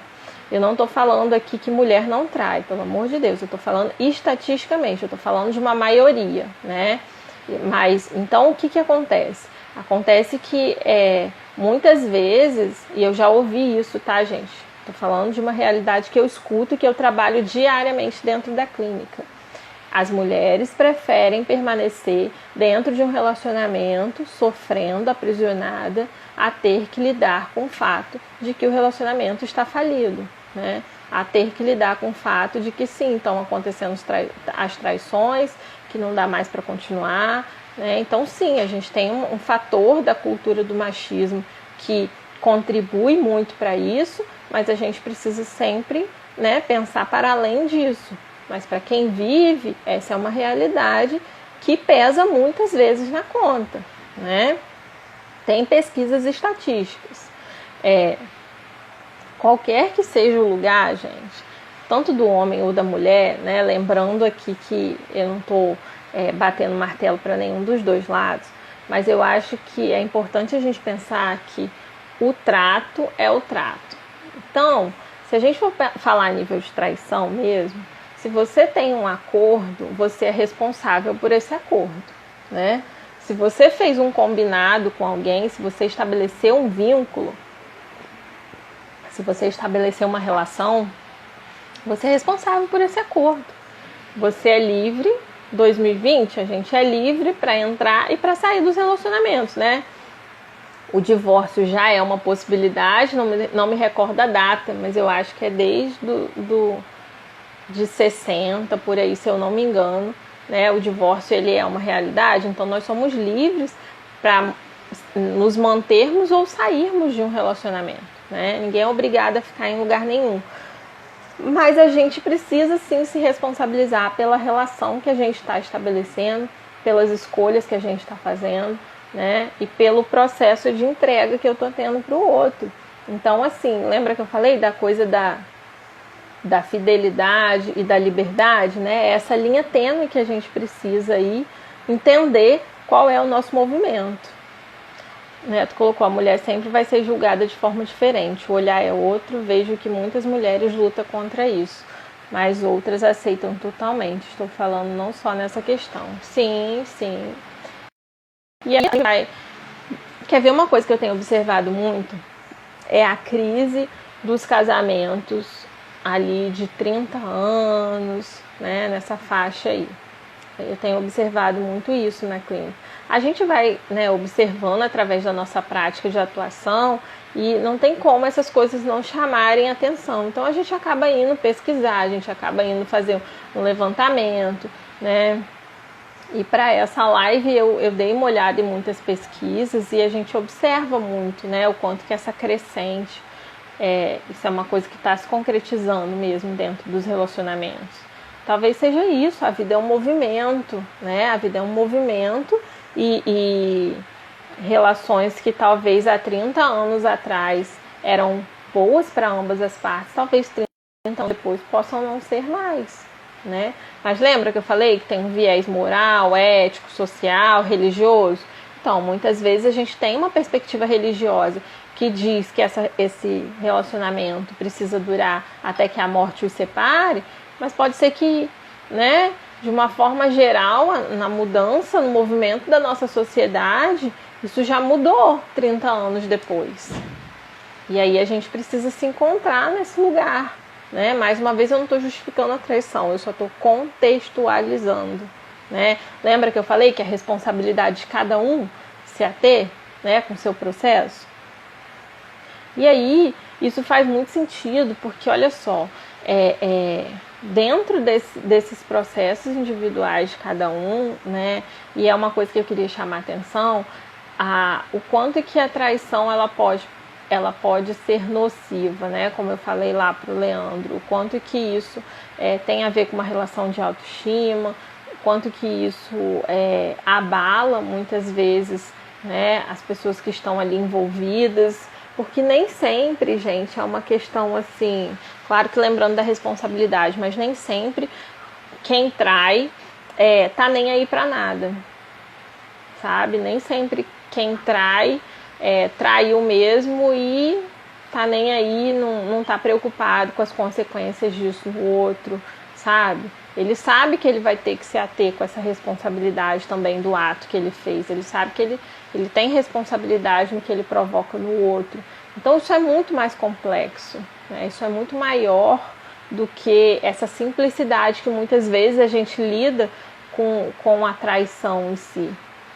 Eu não estou falando aqui que mulher não trai, pelo amor de Deus. Eu estou falando estatisticamente, eu estou falando de uma maioria, né? Mas, então, o que acontece? Acontece que muitas vezes, e eu já ouvi isso, tá, gente? Estou falando de uma realidade que eu escuto e que eu trabalho diariamente dentro da clínica. As mulheres preferem permanecer dentro de um relacionamento, sofrendo, aprisionada, a ter que lidar com o fato de que o relacionamento está falido, né? A ter que lidar com o fato de que sim, estão acontecendo as traições, que não dá mais para continuar, né? Então sim, a gente tem um fator da cultura do machismo que contribui muito para isso, mas a gente precisa sempre, né, pensar para além disso. Mas para quem vive, essa é uma realidade que pesa muitas vezes na conta, né? Tem pesquisas estatísticas. Qualquer que seja o lugar, gente, tanto do homem ou da mulher, né? Lembrando aqui que eu não estou batendo martelo para nenhum dos dois lados, mas eu acho que é importante a gente pensar que o trato é o trato. Então, se a gente for falar a nível de traição mesmo, se você tem um acordo, você é responsável por esse acordo, né? Se você fez um combinado com alguém, se você estabeleceu um vínculo, se você estabeleceu uma relação, você é responsável por esse acordo. Você é livre, 2020, a gente é livre para entrar e para sair dos relacionamentos, né? O divórcio já é uma possibilidade, não me recordo a data, mas eu acho que é desde de 60, por aí, se eu não me engano, né? O divórcio, ele é uma realidade, então nós somos livres para nos mantermos ou sairmos de um relacionamento, né? Ninguém é obrigado a ficar em lugar nenhum. Mas a gente precisa sim se responsabilizar pela relação que a gente está estabelecendo, pelas escolhas que a gente está fazendo, né? E pelo processo de entrega que eu estou tendo para o outro. Então, assim, lembra que eu falei da coisa da fidelidade e da liberdade, né? Essa linha tênue que a gente precisa aí entender qual é o nosso movimento. Neto colocou, a mulher sempre vai ser julgada de forma diferente, o olhar é outro, vejo que muitas mulheres lutam contra isso, mas outras aceitam totalmente, estou falando não só nessa questão. Sim, sim. E aí, quer ver uma coisa que eu tenho observado muito? É a crise dos casamentos ali de 30 anos, né, nessa faixa aí. Eu tenho observado muito isso na clínica. A gente vai, né, observando através da nossa prática de atuação e não tem como essas coisas não chamarem atenção. Então a gente acaba indo pesquisar, a gente acaba indo fazer um levantamento, né? E para essa live eu dei uma olhada em muitas pesquisas e a gente observa muito, né, o quanto que essa crescente, isso é uma coisa que está se concretizando mesmo dentro dos relacionamentos. talvez seja isso, a vida é um movimento, né? A vida é um movimento e relações que talvez há 30 anos atrás eram boas para ambas as partes, talvez 30 anos depois possam não ser mais, né? Mas lembra que eu falei que tem um viés moral, ético, social, religioso? Então, muitas vezes a gente tem uma perspectiva religiosa que diz que esse relacionamento precisa durar até que a morte os separe, mas pode ser que, né, de uma forma geral, na mudança, no movimento da nossa sociedade, isso já mudou 30 anos depois. E aí a gente precisa se encontrar nesse lugar, né? Mais uma vez, eu não estou justificando a traição, eu só estou contextualizando, né? Lembra que eu falei que a responsabilidade de cada um se ater, né, com o seu processo? E aí, isso faz muito sentido, porque olha só, dentro desses processos individuais de cada um, né, e é uma coisa que eu queria chamar a atenção, o quanto que a traição ela pode ser nociva, né, como eu falei lá para o Leandro, o quanto que isso tem a ver com uma relação de autoestima, o quanto que isso abala muitas vezes, né, as pessoas que estão ali envolvidas, porque nem sempre, gente, é uma questão assim, claro que lembrando da responsabilidade, mas nem sempre quem trai tá nem aí pra nada, sabe? Nem sempre quem trai traiu mesmo e tá nem aí, não tá preocupado com as consequências disso no outro, sabe? Ele sabe que ele vai ter que se ater com essa responsabilidade também do ato que ele fez. Ele sabe que ele tem responsabilidade no que ele provoca no outro. Então isso é muito mais complexo, né? Isso é muito maior do que essa simplicidade que muitas vezes a gente lida com a traição em si,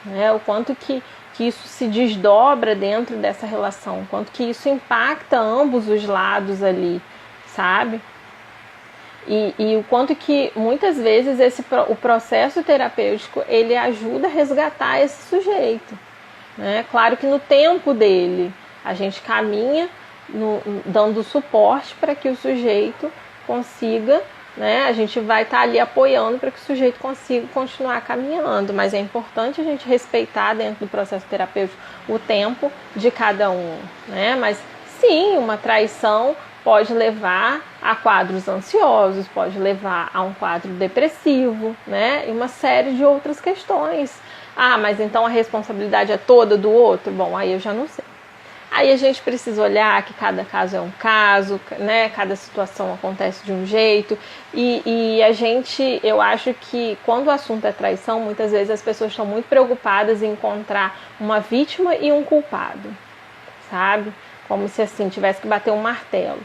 né? O quanto que isso se desdobra dentro dessa relação, o quanto que isso impacta ambos os lados ali, sabe? E o quanto que muitas vezes o processo terapêutico ele ajuda a resgatar esse sujeito, né? Claro que no tempo dele a gente caminha dando suporte para que o sujeito consiga, né? A gente vai estar ali apoiando para que o sujeito consiga continuar caminhando, mas é importante a gente respeitar dentro do processo terapêutico o tempo de cada um, né? Mas sim, uma traição pode levar a quadros ansiosos, pode levar a um quadro depressivo, né? E uma série de outras questões. Ah, mas então a responsabilidade é toda do outro? Bom, aí eu já não sei. Aí a gente precisa olhar que cada caso é um caso, né? Cada situação acontece de um jeito. E eu acho que quando o assunto é traição, muitas vezes as pessoas estão muito preocupadas em encontrar uma vítima e um culpado, sabe? Como se assim, tivesse que bater um martelo.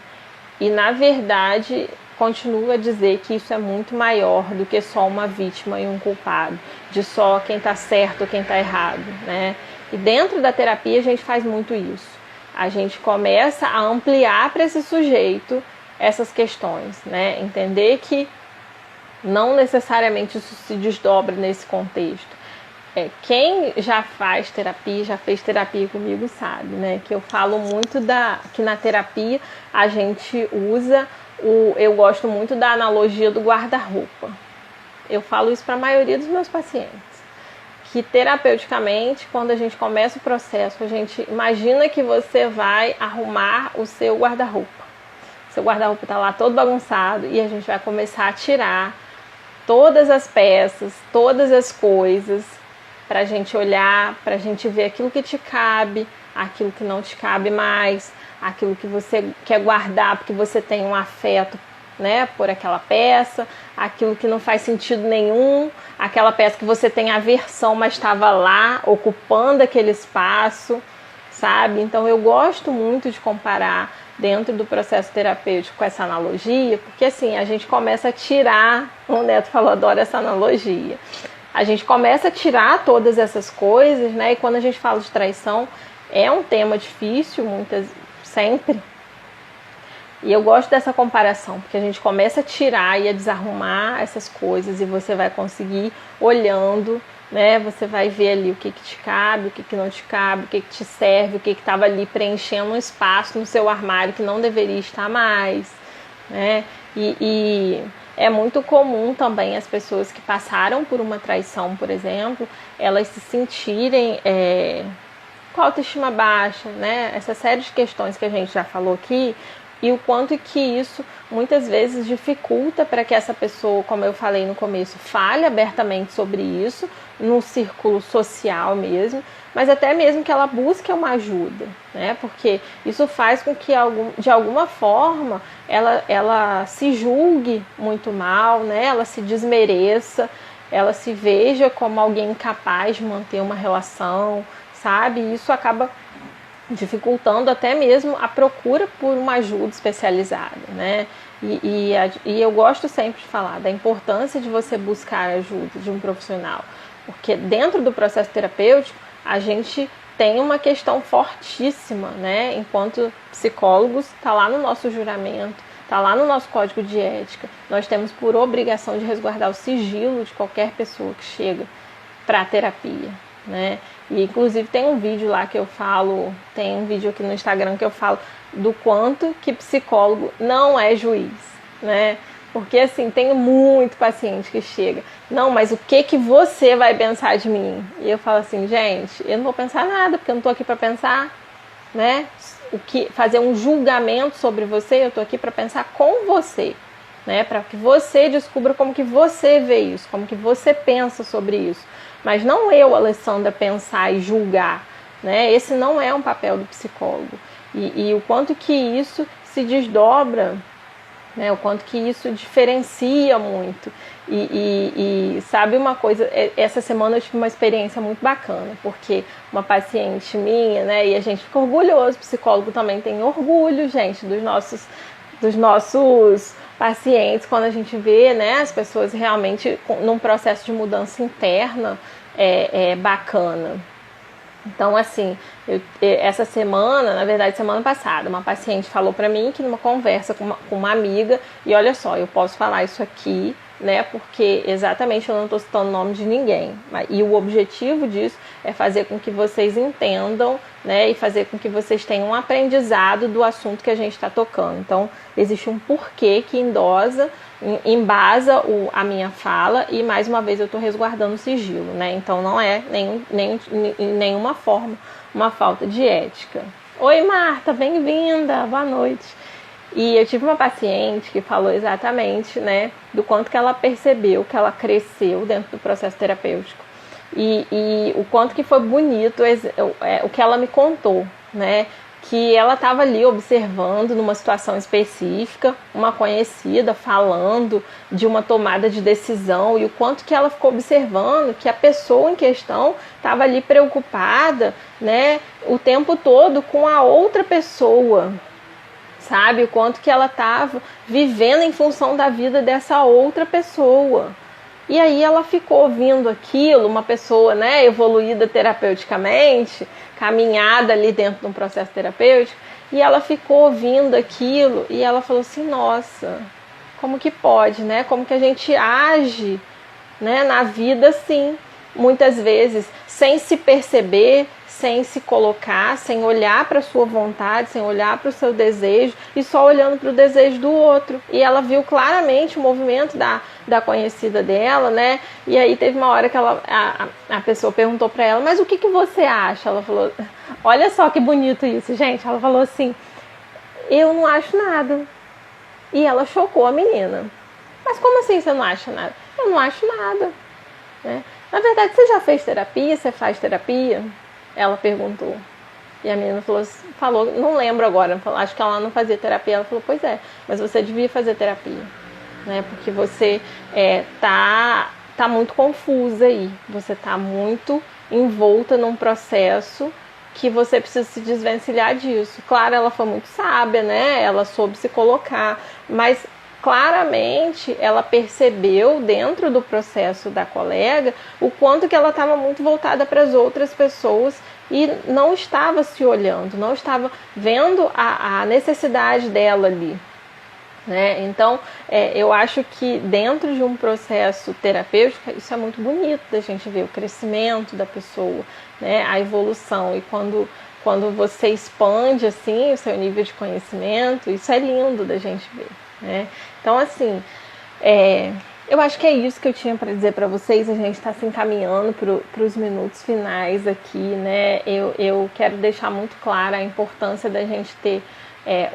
E na verdade, continuo a dizer que isso é muito maior do que só uma vítima e um culpado, de só quem está certo ou quem está errado, né? E dentro da terapia a gente faz muito isso. A gente começa a ampliar para esse sujeito essas questões, né? Entender que não necessariamente isso se desdobra nesse contexto. Quem já faz terapia, já fez terapia comigo sabe, né? Que eu falo muito que na terapia a gente usa eu gosto muito da analogia do guarda-roupa. Eu falo isso para a maioria dos meus pacientes. Que terapeuticamente, quando a gente começa o processo, a gente imagina que você vai arrumar o seu guarda-roupa. Seu guarda-roupa está lá todo bagunçado e a gente vai começar a tirar todas as peças, todas as coisas, para a gente olhar, para a gente ver aquilo que te cabe, aquilo que não te cabe mais, aquilo que você quer guardar porque você tem um afeto, né, por aquela peça, aquilo que não faz sentido nenhum, aquela peça que você tem aversão, mas estava lá, ocupando aquele espaço, sabe? Então eu gosto muito de comparar dentro do processo terapêutico com essa analogia, porque assim, a gente começa a tirar, o Neto falou, adoro essa analogia, a gente começa a tirar todas essas coisas, né? E quando a gente fala de traição, é um tema difícil, sempre. E eu gosto dessa comparação, porque a gente começa a tirar e a desarrumar essas coisas e você vai conseguir olhando, né? Você vai ver ali o que te cabe, o que não te cabe, o que te serve, o que estava ali preenchendo um espaço no seu armário que não deveria estar mais, né? E É muito comum também as pessoas que passaram por uma traição, por exemplo, elas se sentirem com a autoestima baixa, né? Essa série de questões que a gente já falou aqui, e o quanto que isso muitas vezes dificulta para que essa pessoa, como eu falei no começo, fale abertamente sobre isso, no círculo social mesmo, mas até mesmo que ela busque uma ajuda, né? Porque isso faz com que de alguma forma ela se julgue muito mal, né? Ela se desmereça, ela se veja como alguém incapaz de manter uma relação, sabe? E isso acaba dificultando até mesmo a procura por uma ajuda especializada, né? E eu gosto sempre de falar da importância de você buscar a ajuda de um profissional, porque dentro do processo terapêutico a gente tem uma questão fortíssima, né? Enquanto psicólogos, está lá no nosso juramento, está lá no nosso código de ética, nós temos por obrigação de resguardar o sigilo de qualquer pessoa que chega para a terapia, né? E inclusive tem um vídeo lá que eu falo, tem um vídeo aqui no Instagram que eu falo do quanto que psicólogo não é juiz, né? Porque assim, tem muito paciente que chega, não, mas o que você vai pensar de mim? E eu falo assim, gente, eu não vou pensar nada, porque eu não tô aqui para pensar, né? Fazer um julgamento sobre você, eu tô aqui para pensar com você, né? Para que você descubra como que você vê isso, como que você pensa sobre isso. Mas não eu, Alessandra, pensar e julgar, né? Esse não é um papel do psicólogo. E o quanto que isso se desdobra, né? O quanto que isso diferencia muito. E sabe uma coisa, essa semana eu tive uma experiência muito bacana, porque uma paciente minha, né? E a gente fica orgulhoso, o psicólogo também tem orgulho, gente, dos nossos pacientes, quando a gente vê, né, as pessoas realmente num processo de mudança interna bacana. Então, assim, essa semana, na verdade, semana passada, uma paciente falou pra mim que numa conversa com uma amiga, e olha só, eu posso falar isso aqui, né, porque exatamente eu não estou citando o nome de ninguém, e o objetivo disso é fazer com que vocês entendam, né, e fazer com que vocês tenham um aprendizado do assunto que a gente está tocando. Então, existe um porquê que embasa a minha fala, e mais uma vez eu estou resguardando o sigilo, né, então não é nenhuma forma uma falta de ética. Oi, Marta, bem-vinda, boa noite. E eu tive uma paciente que falou exatamente, né, do quanto que ela percebeu que ela cresceu dentro do processo terapêutico e o quanto que foi bonito o que ela me contou, né, que ela estava ali observando numa situação específica, uma conhecida falando de uma tomada de decisão, e o quanto que ela ficou observando que a pessoa em questão estava ali preocupada, né, o tempo todo com a outra pessoa, sabe? O quanto que ela estava vivendo em função da vida dessa outra pessoa. E aí ela ficou ouvindo aquilo, uma pessoa, né, evoluída terapeuticamente, caminhada ali dentro de um processo terapêutico, e ela ficou ouvindo aquilo e ela falou assim, nossa, como que pode, né? Como que a gente age, né, na vida assim, muitas vezes sem se perceber, sem se colocar, sem olhar para a sua vontade, sem olhar para o seu desejo e só olhando para o desejo do outro. E ela viu claramente o movimento da conhecida dela, né? E aí teve uma hora que a pessoa perguntou para ela, mas o que você acha? Ela falou, olha só que bonito isso, gente. Ela falou assim, eu não acho nada. E ela chocou a menina. Mas como assim você não acha nada? Eu não acho nada, né? Na verdade, você já fez terapia? Você faz terapia? Ela perguntou. E a menina falou, não lembro agora, acho que ela não fazia terapia. Ela falou, pois é, mas você devia fazer terapia, né? Porque você tá muito confusa aí. Você tá muito envolta num processo que você precisa se desvencilhar disso. Claro, ela foi muito sábia, né? Ela soube se colocar, mas claramente ela percebeu dentro do processo da colega o quanto que ela estava muito voltada para as outras pessoas e não estava se olhando, não estava vendo a necessidade dela ali, né? Então, eu acho que dentro de um processo terapêutico, isso é muito bonito da gente ver o crescimento da pessoa, né? A evolução. E quando você expande assim o seu nível de conhecimento, isso é lindo da gente ver, né? Então, assim, Eu acho que é isso que eu tinha para dizer para vocês. A gente está se encaminhando para os minutos finais aqui, né? Eu quero deixar muito clara a importância da gente ter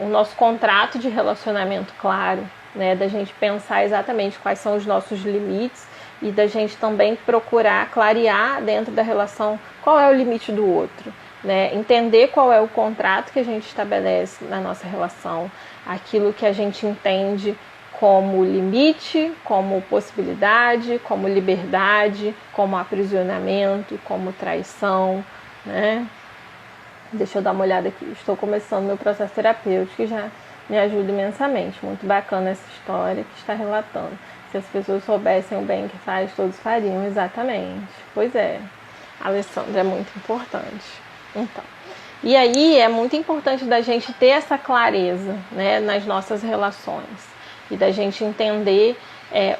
o nosso contrato de relacionamento claro, né? Da gente pensar exatamente quais são os nossos limites e da gente também procurar clarear dentro da relação qual é o limite do outro, né? Entender qual é o contrato que a gente estabelece na nossa relação, aquilo que a gente entende como limite, como possibilidade, como liberdade, como aprisionamento, como traição, né? Deixa eu dar uma olhada aqui. Estou começando meu processo terapêutico e já me ajuda imensamente. Muito bacana essa história que está relatando. Se as pessoas soubessem o bem que faz, todos fariam. Exatamente. Pois é, Alessandra, é muito importante. Então, e aí é muito importante da gente ter essa clareza, né, nas nossas relações. E da gente entender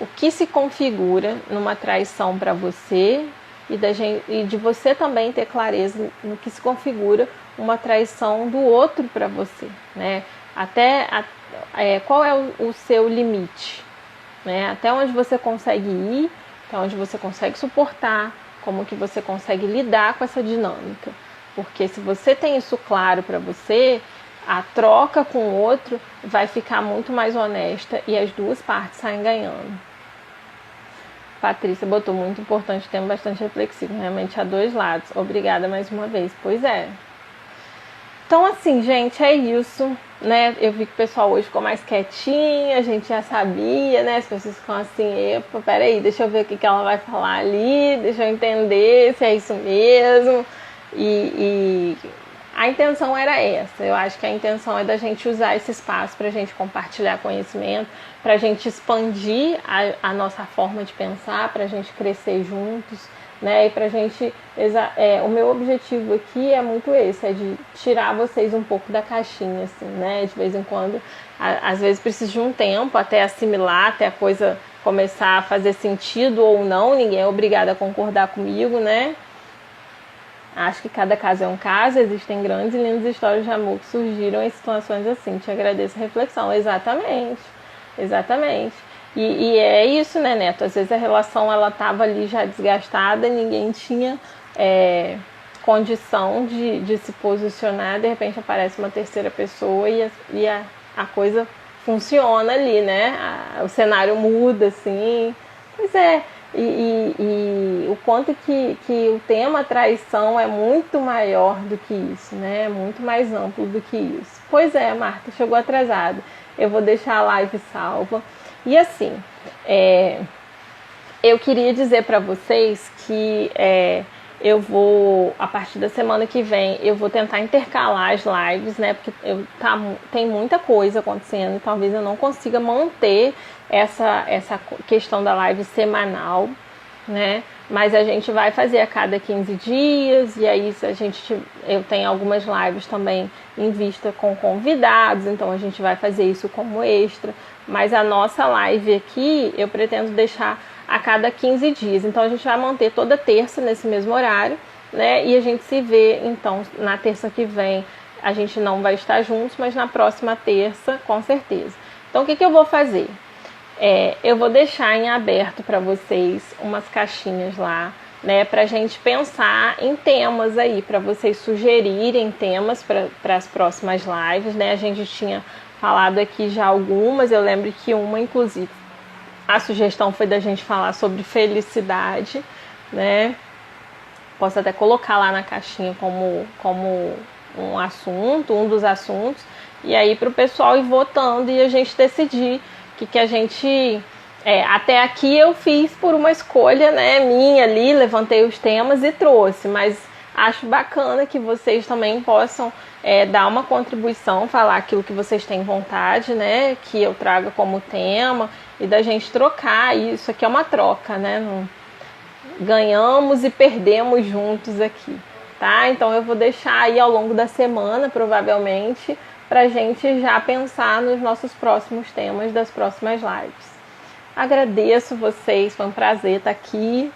o que se configura numa traição para você e de você também ter clareza no que se configura uma traição do outro para você, né? Qual é o seu limite, né? Até onde você consegue ir, até onde você consegue suportar, como que você consegue lidar com essa dinâmica. Porque se você tem isso claro para você, a troca com o outro vai ficar muito mais honesta e as duas partes saem ganhando. Patrícia botou muito importante, tema bastante reflexivo. Realmente há dois lados. Obrigada mais uma vez. Pois é. Então, assim, gente, é isso, né? Eu vi que o pessoal hoje ficou mais quietinho, a gente já sabia, né? As pessoas ficam assim, epa, peraí, deixa eu ver o que ela vai falar ali, deixa eu entender se é isso mesmo. E a intenção era essa. Eu acho que a intenção é da gente usar esse espaço para a gente compartilhar conhecimento, para a gente expandir a nossa forma de pensar, para a gente crescer juntos, né? E para a gente... o meu objetivo aqui é muito esse, é de tirar vocês um pouco da caixinha, assim, né? De vez em quando, às vezes precisa de um tempo até assimilar, até a coisa começar a fazer sentido ou não. Ninguém é obrigado a concordar comigo, né? Acho que cada caso é um caso, existem grandes e lindas histórias de amor que surgiram em situações assim. Te agradeço a reflexão. Exatamente, exatamente. E é isso, né, Neto? Às vezes a relação ela estava ali já desgastada, ninguém tinha condição de se posicionar, de repente aparece uma terceira pessoa e a coisa funciona ali, né? O cenário muda, assim. Pois é. E o quanto que o tema traição é muito maior do que isso, né? É muito mais amplo do que isso. Pois é, Marta, chegou atrasada. Eu vou deixar a live salva. E assim, eu queria dizer para vocês que eu vou, a partir da semana que vem, eu vou tentar intercalar as lives, né? Porque tem muita coisa acontecendo e talvez eu não consiga manter essa questão da live semanal, né? Mas a gente vai fazer a cada 15 dias e aí eu tenho algumas lives também em vista com convidados, então a gente vai fazer isso como extra. Mas a nossa live aqui eu pretendo deixar a cada 15 dias. Então a gente vai manter toda terça nesse mesmo horário, né? E a gente se vê, então, na terça que vem. A gente não vai estar juntos, mas na próxima terça, com certeza. Então o que eu vou fazer? Eu vou deixar em aberto para vocês umas caixinhas lá, né? Pra gente pensar em temas aí, para vocês sugerirem temas para as próximas lives, né? A gente tinha falado aqui já algumas, eu lembro que uma, inclusive, a sugestão foi da gente falar sobre felicidade, né? Posso até colocar lá na caixinha como um assunto, um dos assuntos, e aí para o pessoal ir votando e a gente decidir o que a gente... até aqui eu fiz por uma escolha, né, minha ali, levantei os temas e trouxe, mas acho bacana que vocês também possam dar uma contribuição, falar aquilo que vocês têm vontade, né, que eu traga como tema, e da gente trocar. Isso aqui é uma troca, né? Ganhamos e perdemos juntos aqui, tá? Então eu vou deixar aí ao longo da semana, provavelmente, pra gente já pensar nos nossos próximos temas das próximas lives. Agradeço vocês, foi um prazer estar aqui,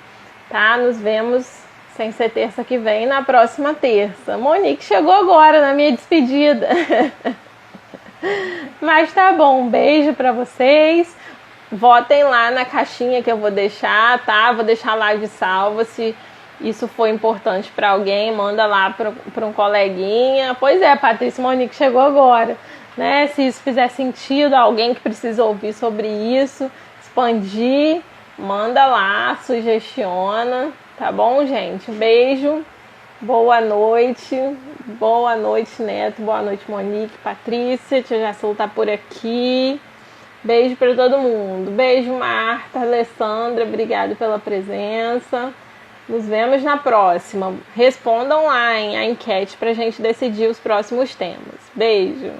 tá? Nos vemos, sem ser terça que vem, na próxima terça. Monique chegou agora na minha despedida. Mas tá bom, um beijo pra vocês. votem lá na caixinha que eu vou deixar, tá? Vou deixar a live salva. Se isso foi importante para alguém, manda lá para um coleguinha. Pois é, Patrícia Monique chegou agora, né? Se isso fizer sentido, alguém que precisa ouvir sobre isso, expandir, manda lá, sugestiona, tá bom, gente? Beijo, boa noite, Neto, boa noite, Monique, Patrícia, Tia Jacilu tá por aqui. Beijo para todo mundo. Beijo, Marta, Alessandra, obrigado pela presença. Nos vemos na próxima. Respondam lá a enquete para a gente decidir os próximos temas. Beijo.